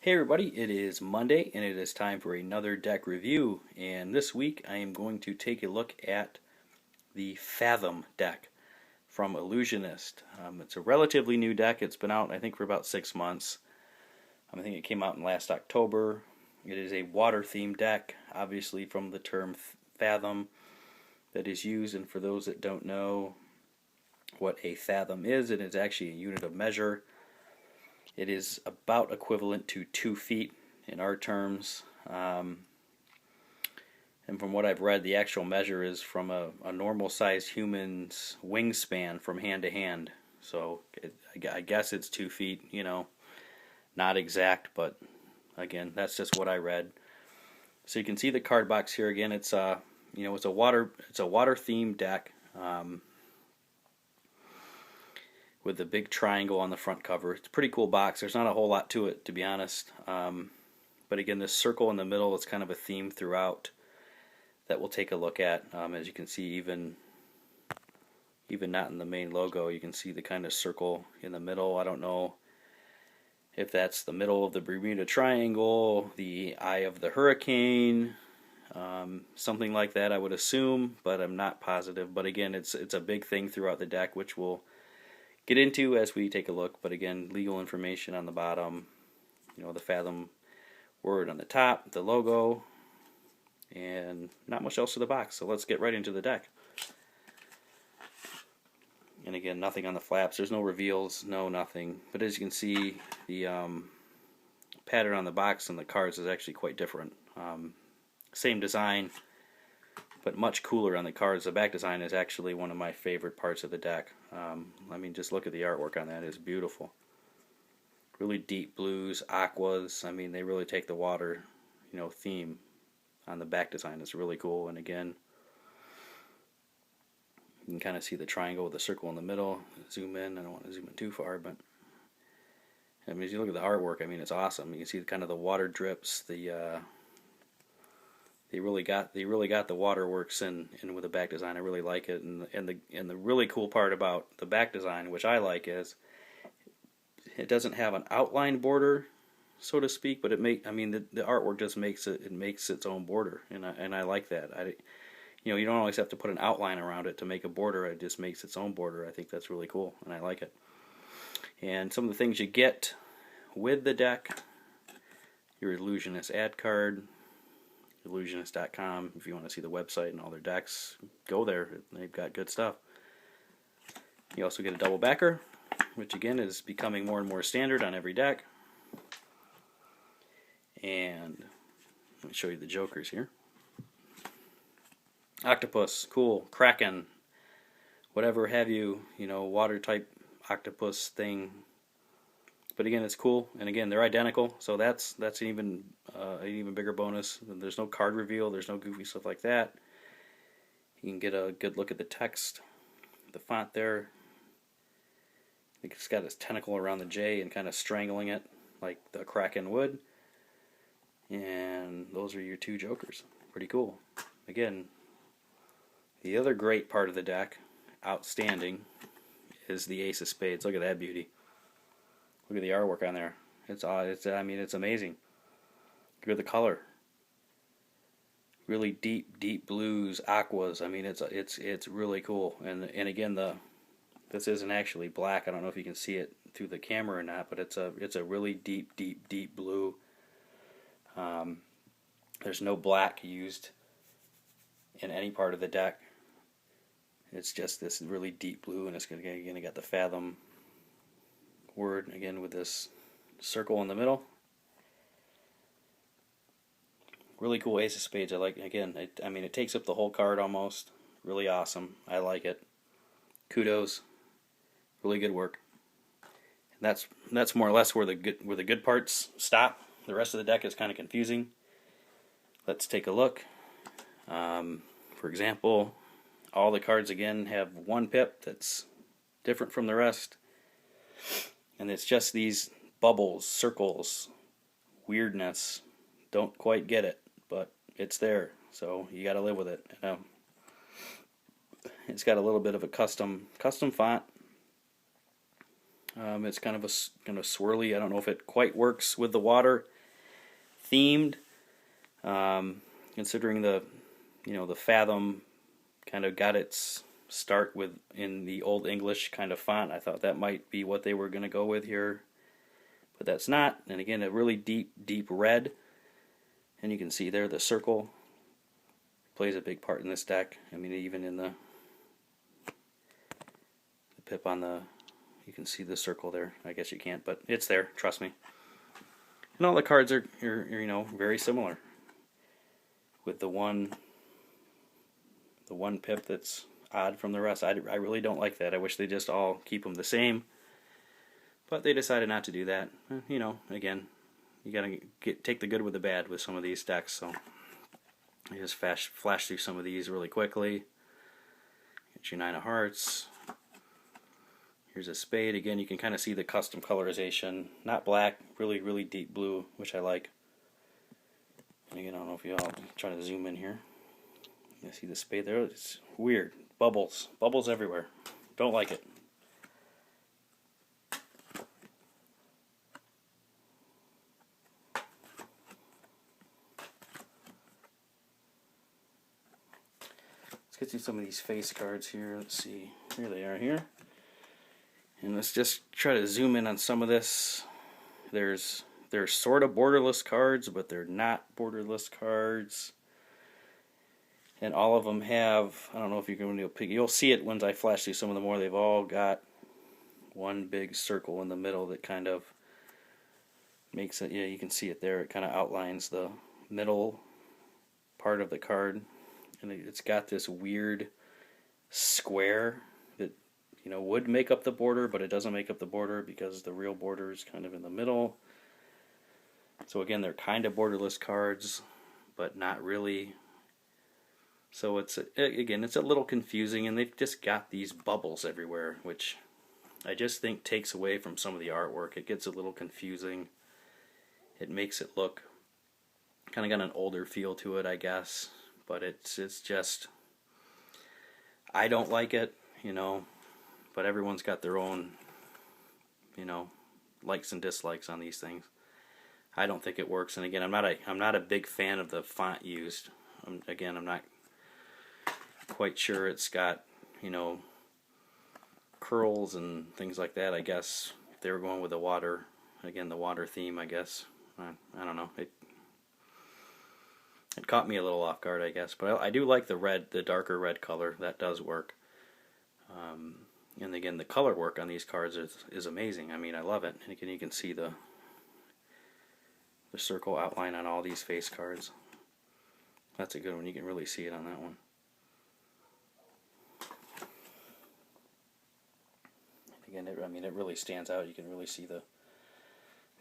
Hey everybody, it is Monday and it is time for another deck review. And this week I am going to take a look at the Fathom deck from Ellusionist. It's a relatively new deck. It's been out I think for about 6 months. I think it came out in last October. It is a water themed deck, obviously from the term Fathom that is used. And for those that don't know what a fathom is, it is actually a unit of measure. It is about equivalent to 2 feet in our terms. And from what I've read, the actual measure is from a normal sized human's wingspan from hand to hand. So I guess it's 2 feet, not exact, but again, that's just what I read. So you can see the card box here again. It's it's a water themed deck. With the big triangle on the front cover. It's a pretty cool box. There's not a whole lot to it, to be honest. But again, this circle in the middle is kind of a theme throughout that we'll take a look at. As you can see, even not in the main logo, you can see the kind of circle in the middle. I don't know if that's the middle of the Bermuda Triangle, the eye of the hurricane, something like that I would assume, but I'm not positive. But again, it's a big thing throughout the deck, which we'll get into as we take a look. But again, legal information on the bottom, the Fathom word on the top, the logo, and not much else to the box. So let's get right into the deck. And again, nothing on the flaps. There's no reveals, nothing. But as you can see, the pattern on the box and the cards is actually quite different. Same design, but much cooler on the cards. The back design is actually one of my favorite parts of the deck. Just look at the artwork on that. It's beautiful. Really deep blues, aquas. They really take the water, theme on the back design. It's really cool. And again, you can kind of see the triangle with the circle in the middle. Zoom in. I don't want to zoom in too far, but as you look at the artwork, it's awesome. You can see kind of the water drips. They really got the waterworks in with the back design. I really like it, and the really cool part about the back design, which I like, is it doesn't have an outline border, so to speak, but the artwork just makes its own border, and I like that. You don't always have to put an outline around it to make a border. It just makes its own border. I think that's really cool, and I like it. And some of the things you get with the deck: your Illusionist ad card. Ellusionist.com. If you want to see the website and all their decks, go there. They've got good stuff. You also get a double backer, which again is becoming more and more standard on every deck. And let me show you the jokers here. Octopus, cool. Kraken, whatever have you, water type octopus thing. But again, it's cool, and again, they're identical, so that's an even bigger bonus. There's no card reveal, there's no goofy stuff like that. You can get a good look at the text, the font there. I think it's got its tentacle around the J and kind of strangling it like the Kraken would. And those are your two jokers. Pretty cool. Again, the other great part of the deck, outstanding, is the Ace of Spades. Look at that beauty. Look at the artwork on there. It's amazing. Look at the color. Really deep blues, aquas. It's really cool. And again, this isn't actually black. I don't know if you can see it through the camera or not, but it's a really deep blue. There's no black used in any part of the deck. It's just this really deep blue, and it's gonna got the Fathom word again with this circle in the middle. Really cool Ace of Spades. I like, again, it takes up the whole card almost. Really awesome. I like it. Kudos. Really good work. And that's more or less where the good parts stop. The rest of the deck is kind of confusing. Let's take a look. For example, all the cards again have one pip that's different from the rest. And it's just these bubbles, circles, weirdness. Don't quite get it, but it's there, so you got to live with it. It's got a little bit of a custom font. It's kind of swirly. I don't know if it quite works with the water. themed, considering the Fathom kind of got its start in the Old English kind of font. I thought that might be what they were going to go with here, but that's not. And again, a really deep red, and you can see there the circle plays a big part in this deck. I mean, even in the pip on the, you can see the circle there. I guess you can't, but it's there, trust me. And all the cards are very similar, with the one pip that's odd from the rest. I really don't like that. I wish they just all keep them the same, but they decided not to do that. Again, you gotta take the good with the bad with some of these decks. So I just flash through some of these really quickly. Get your 9 of hearts. Here's a spade. Again, you can kind of see the custom colorization. Not black, really deep blue, which I like. And again, I don't know if you all try to zoom in here. You see the spade there? It's weird. Bubbles everywhere. Don't like it. Let's get through some of these face cards here. Let's see. Here they are here. And let's just try to zoom in on some of this. They're sort of borderless cards, but they're not borderless cards. And all of them have, I don't know if you're going to pick, you'll see it once I flash through some of them more. They've all got one big circle in the middle that kind of makes it, yeah, you can see it there. It kind of outlines the middle part of the card. And it's got this weird square that, would make up the border, but it doesn't make up the border because the real border is kind of in the middle. So again, they're kind of borderless cards, but not really. So it's a little confusing, and they've just got these bubbles everywhere, which I just think takes away from some of the artwork. It gets a little confusing. It makes it look kind of got an older feel to it, I guess. But it's just, I don't like it, but everyone's got their own, likes and dislikes on these things. I don't think it works, and again, I'm not a big fan of the font used. I'm not quite sure it's got, curls and things like that. I guess if they were going with the water theme, I guess. I don't know. It caught me a little off guard, I guess. But I do like the darker red color. That does work. And again, the color work on these cards is amazing. I mean, I love it. And again, you can see the circle outline on all these face cards. That's a good one. You can really see it on that one. Again, it really stands out. You can really see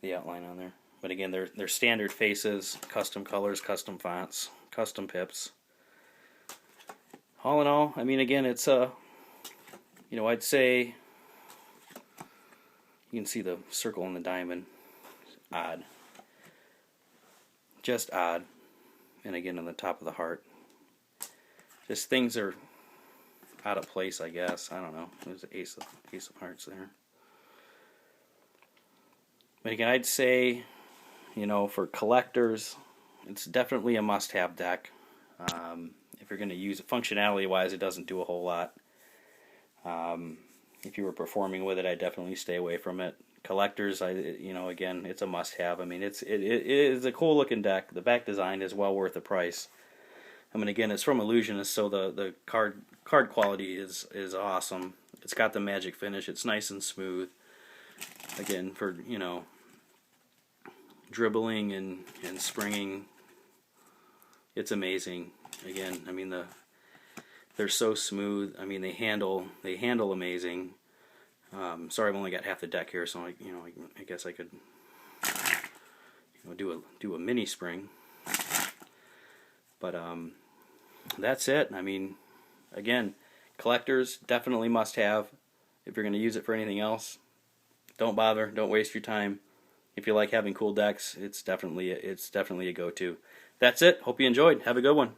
the outline on there. But again, they're standard faces, custom colors, custom fonts, custom pips. All in all, I mean, again, it's I'd say you can see the circle and the diamond. Odd. Just odd. And again, on the top of the heart. Just things are out of place, I guess. I don't know. There's the ace of hearts there. But again, I'd say, for collectors, it's definitely a must-have deck. If you're going to use it, functionality-wise, it doesn't do a whole lot. If you were performing with it, I'd definitely stay away from it. Collectors, again, it's a must-have. I mean, it is a cool-looking deck. The back design is well worth the price. I mean, again, it's from Ellusionist, so the card quality is awesome. It's got the magic finish. It's nice and smooth. Again, for dribbling and springing, it's amazing. Again, I mean they're so smooth. I mean they handle amazing. Sorry, I've only got half the deck here, so I guess I could do a mini spring. But that's it. I mean, again, collectors definitely must have. If you're going to use it for anything else, don't bother. Don't waste your time. If you like having cool decks, it's definitely a go-to. That's it. Hope you enjoyed. Have a good one.